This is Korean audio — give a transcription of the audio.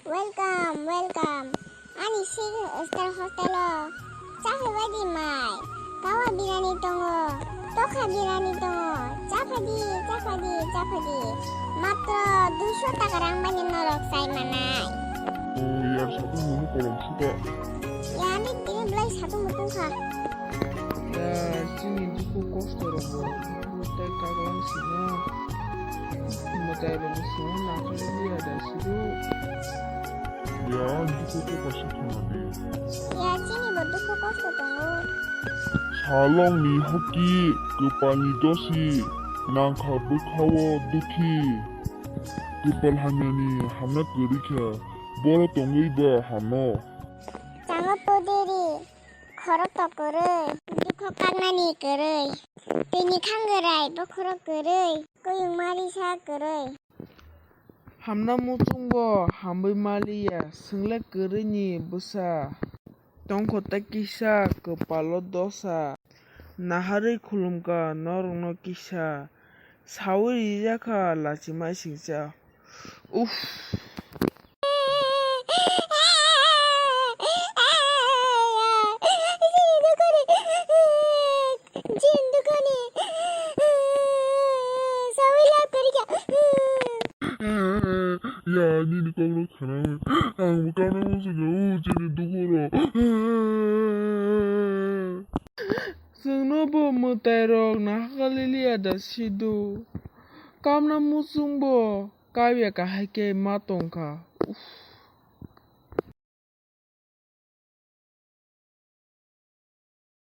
Welcome, welcome. Ani sing star hostel. Cafe badi mai. Kawa birani tongo. Tokha birani tongo. Chapadi. Matro 200 টাকা রাংবানি নরক চাই মানাই। ও ইয়ার সাথে মনে করম সুদা ইয়ানি দিনে ব্লাই সাথে মতন খা। 야, 찡이 누구 꼬스터라고 못할 까강시나 못할 무슨 나클리야 다시도 야 누구 또 시키나니 야 찡이 뭐 두고 껐어 tongo. 살롱니 허기 그빠니 도시 난카 부카워 두키 그빨 하면이 하나 그리켜 뭐라 동의바 하노 장어뽀들이 걸었다 그래. 두고 깎나니 그래. 뜨니 칸그라이 버커러 그래. 꼬육마리샤 그래. 함나 무중보 함의 말이야 승래 그르니 부사 똥코 따기샤 그 발로 도사 나하를 굴름가 너롱노 기샤 사월 이자카 라지마 싱자 우프 야 니네 깡로 가나면 아무 까나면서가 우지는 누구로 승노보 무대록 나하갈리리야 다시도 깜나 무숭보 까비야가 할게 마똥가 우프